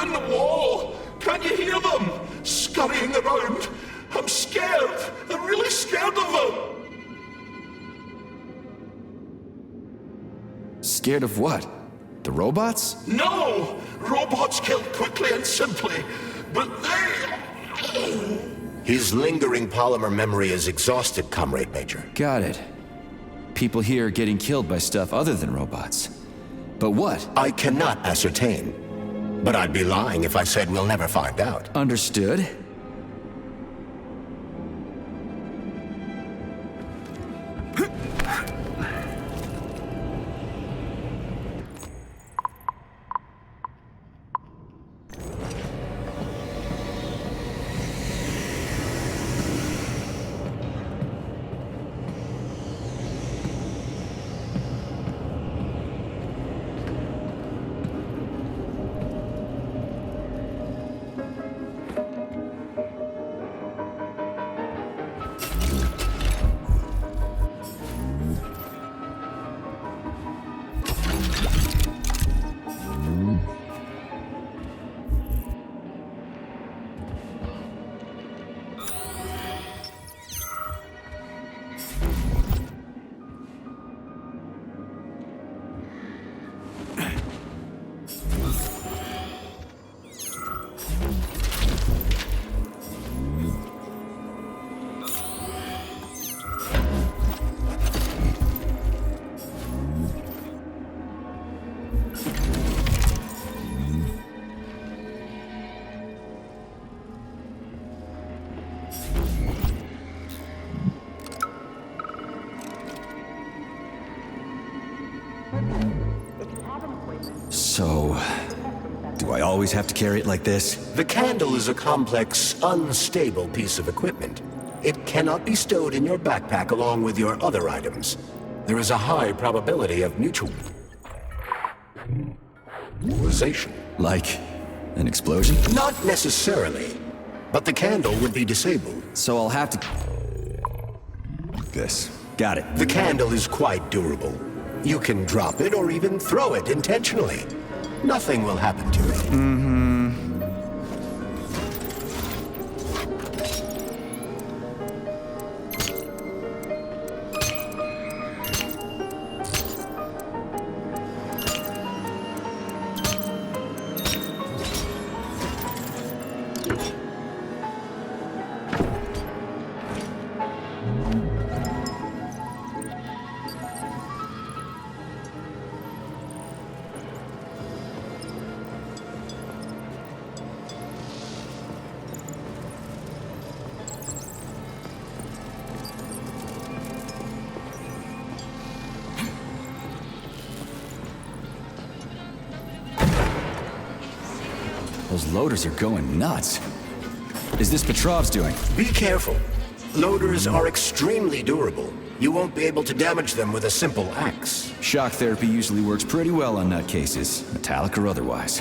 behind the wall. Can't you hear them? Scurrying around. I'm scared. I'm really scared of them. Scared of what? The robots? No! Robots kill quickly and simply, but they... His lingering polymer memory is exhausted, Comrade Major. Got it. People here are getting killed by stuff other than robots. But what? I cannot ascertain. But I'd be lying if I said we'll never find out. Understood. So, do I always have to carry it like this? The candle is a complex, unstable piece of equipment. It cannot be stowed in your backpack along with your other items. There is a high probability of neutralization. Like an explosion? Not necessarily, but the candle would be disabled. So I'll have to... This. Got it. The candle is quite durable. You can drop it or even throw it intentionally. Nothing will happen to it. Those loaders are going nuts. Is this Petrov's doing? Be careful. Loaders are extremely durable. You won't be able to damage them with a simple axe. Shock therapy usually works pretty well on nutcases, metallic or otherwise.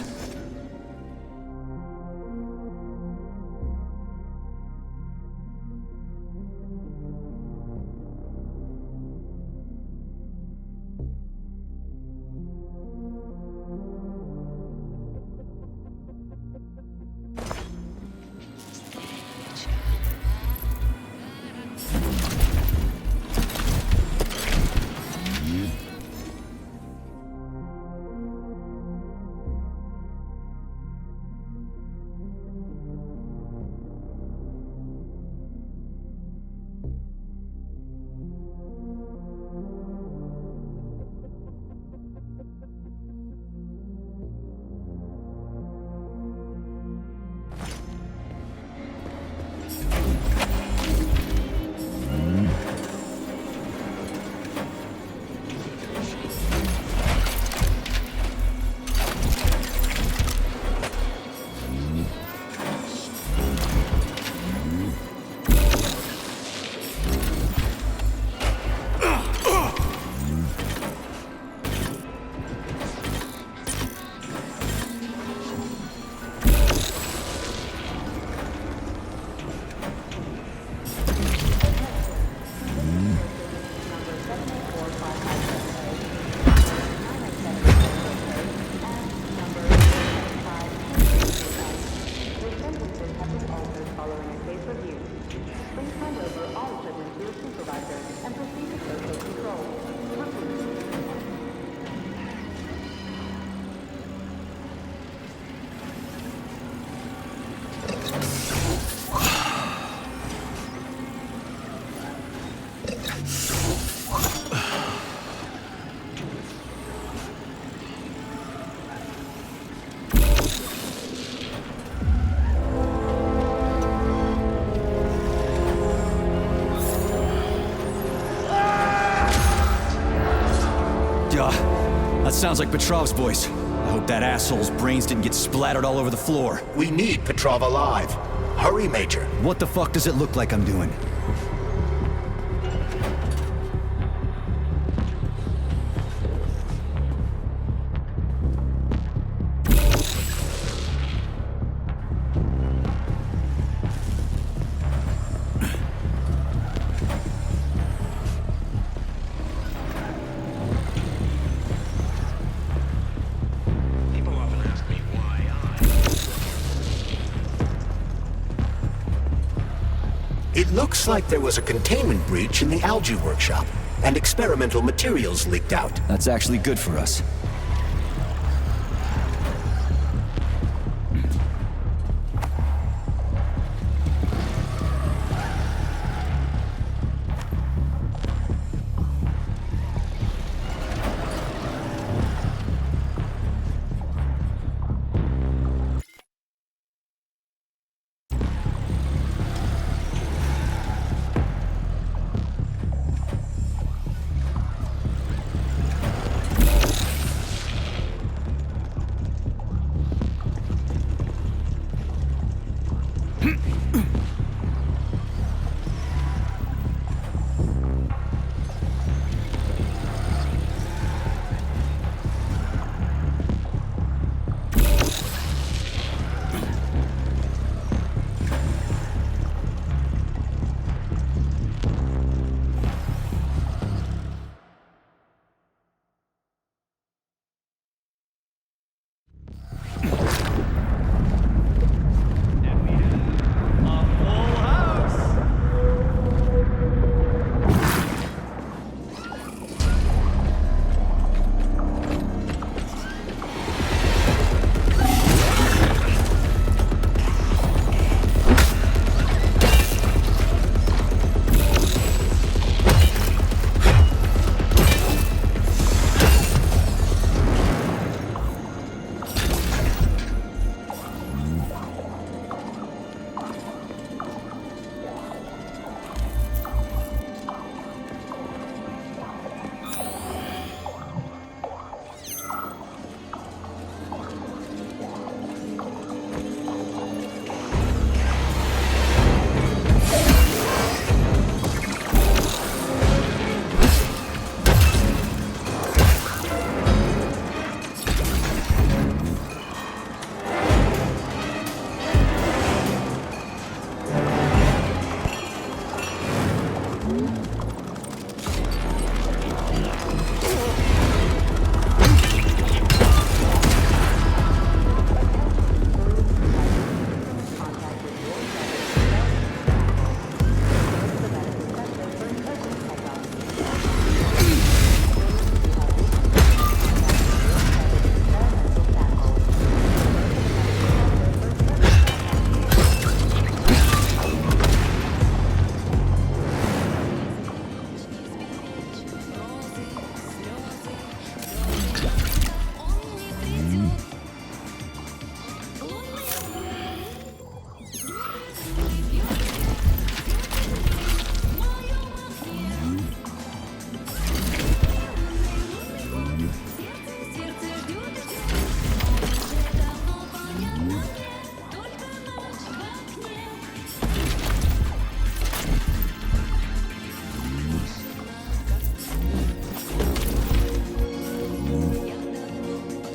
Sounds like Petrov's voice. I hope that asshole's brains didn't get splattered all over the floor. We need Petrov alive. Hurry, Major. What the fuck does it look like I'm doing? It looks like there was a containment breach in the algae workshop, and experimental materials leaked out. That's actually good for us.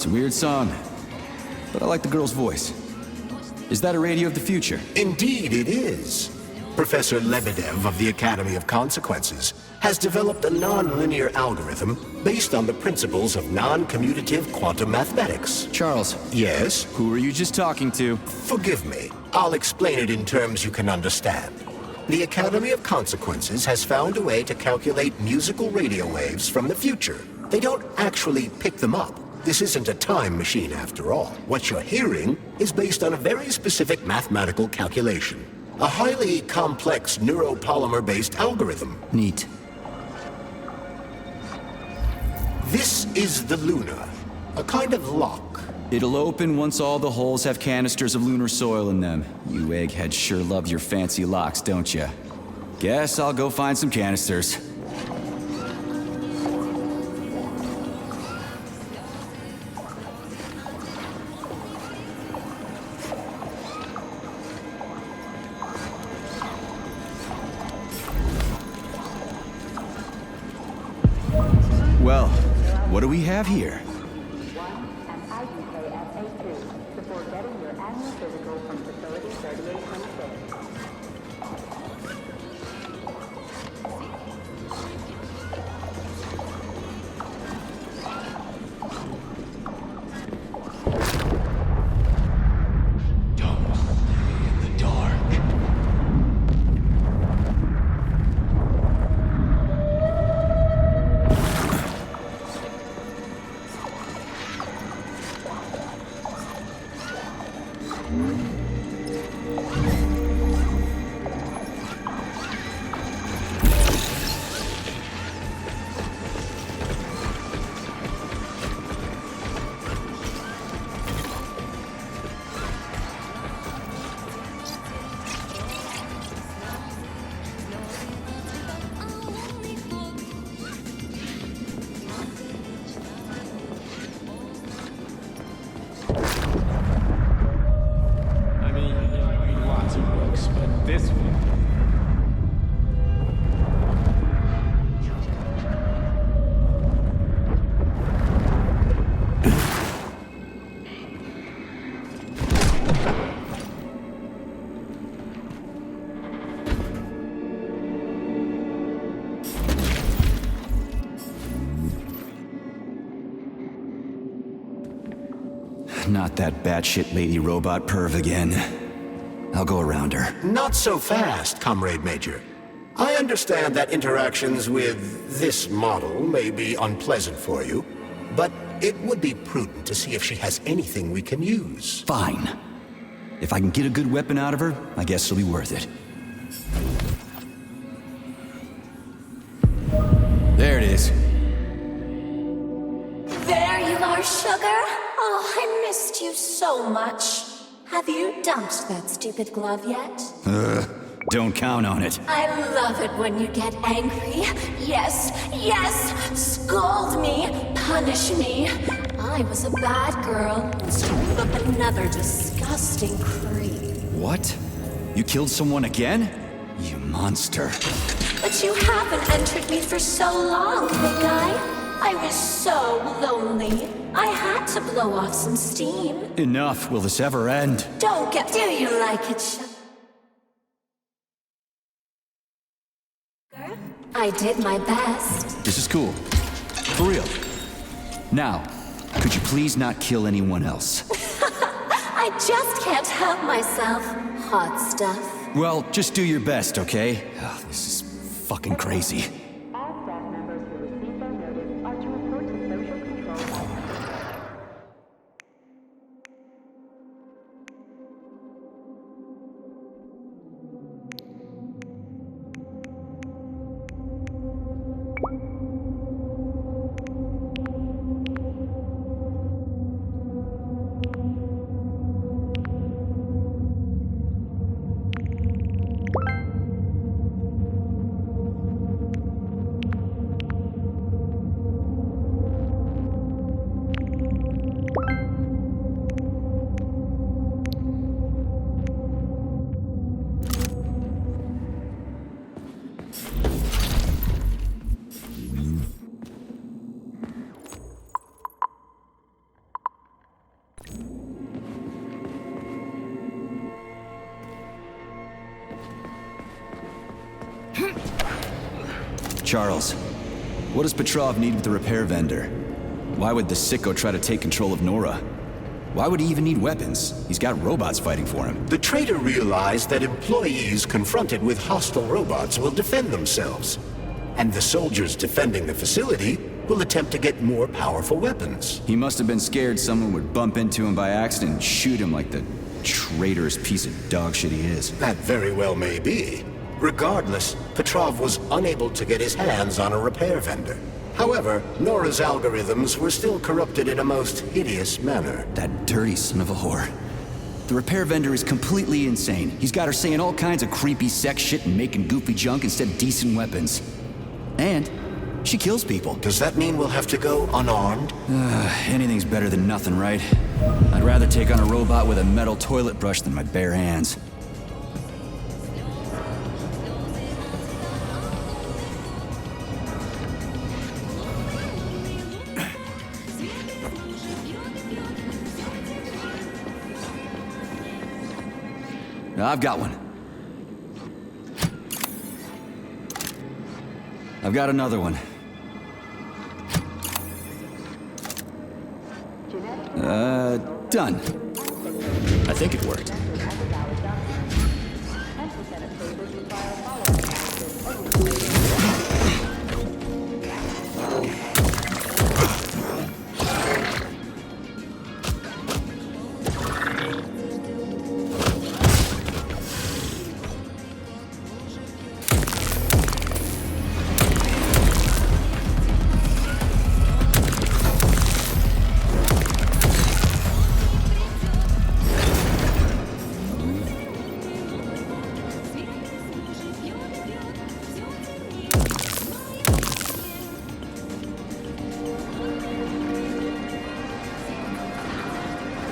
a weird song, but I like the girl's voice. Is that a radio of the future? Indeed it is. Professor Lebedev of the Academy of Consequences has developed a non-linear algorithm based on the principles of non-commutative quantum mathematics. Charles. Yes? Who were you just talking to? Forgive me. I'll explain it in terms you can understand. The Academy of Consequences has found a way to calculate musical radio waves from the future. They don't actually pick them up. This isn't a time machine after all. What you're hearing is based on a very specific mathematical calculation. A highly complex neuropolymer-based algorithm. Neat. This is the Luna, a kind of lock. It'll open once all the holes have canisters of lunar soil in them. You eggheads sure love your fancy locks, don't you? Guess I'll go find some canisters. we have here? And IDKSA2 before getting your annual physical from Facility 3826. Don't stay in the dark. I mean, lots of books, but this one. Not that batshit lady robot perv again. I'll go around her. Not so fast, Comrade Major. I understand that interactions with this model may be unpleasant for you, but it would be prudent to see if she has anything we can use. Fine. If I can get a good weapon out of her, I guess it'll be worth it. There it is. There you are, sugar. Oh, I missed you so much. Have you dumped that stupid glove yet? Don't count on it. I love it when you get angry. Yes, yes! Scold me, punish me. I was a bad girl and screwed up another disgusting creep. What? You killed someone again? You monster. But you haven't entered me for so long, big guy. I was so lonely. I had to blow off some steam. Enough. Will this ever end? Don't get... Do you like it, sugar? I did my best. This is cool. For real. Now, could you please not kill anyone else? I just can't help myself. Hot stuff. Well, just do your best, okay? Oh, this is fucking crazy. All staff members who receive their notice are to report to Social Control Office. Charles, what does Petrov need with the repair vendor? Why would the sicko try to take control of Nora? Why would he even need weapons? He's got robots fighting for him. The traitor realized that employees confronted with hostile robots will defend themselves, and the soldiers defending the facility will attempt to get more powerful weapons. He must have been scared someone would bump into him by accident and shoot him like the traitorous piece of dog shit he is. That very well may be. Regardless, Petrov was unable to get his hands on a repair vendor. However, Nora's algorithms were still corrupted in a most hideous manner. That dirty son of a whore. The repair vendor is completely insane. He's got her saying all kinds of creepy sex shit and making goofy junk instead of decent weapons. And she kills people. Does that mean we'll have to go unarmed? Anything's better than nothing, right? I'd rather take on a robot with a metal toilet brush than my bare hands. I've got one. I've got another one. Done. I think it worked.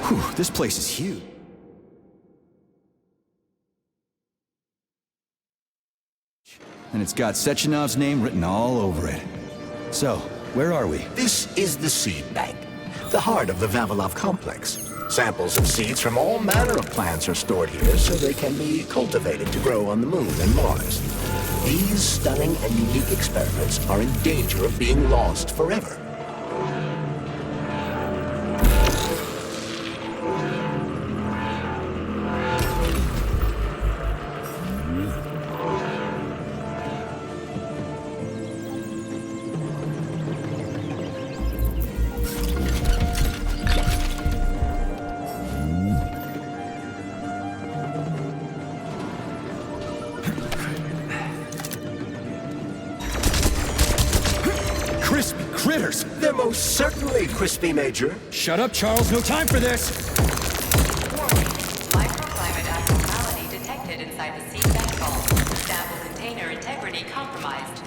Whew, this place is huge. And it's got Sechenov's name written all over it. So, where are we? This is the seed bank, the heart of the Vavilov complex. Samples of seeds from all manner of plants are stored here so they can be cultivated to grow on the Moon and Mars. These stunning and unique experiments are in danger of being lost forever. Crispy critters! They're most certainly crispy, Major. Shut up, Charles. No time for this! Warning. Microclimate abnormality detected inside the seed bank vault. Sample container integrity compromised.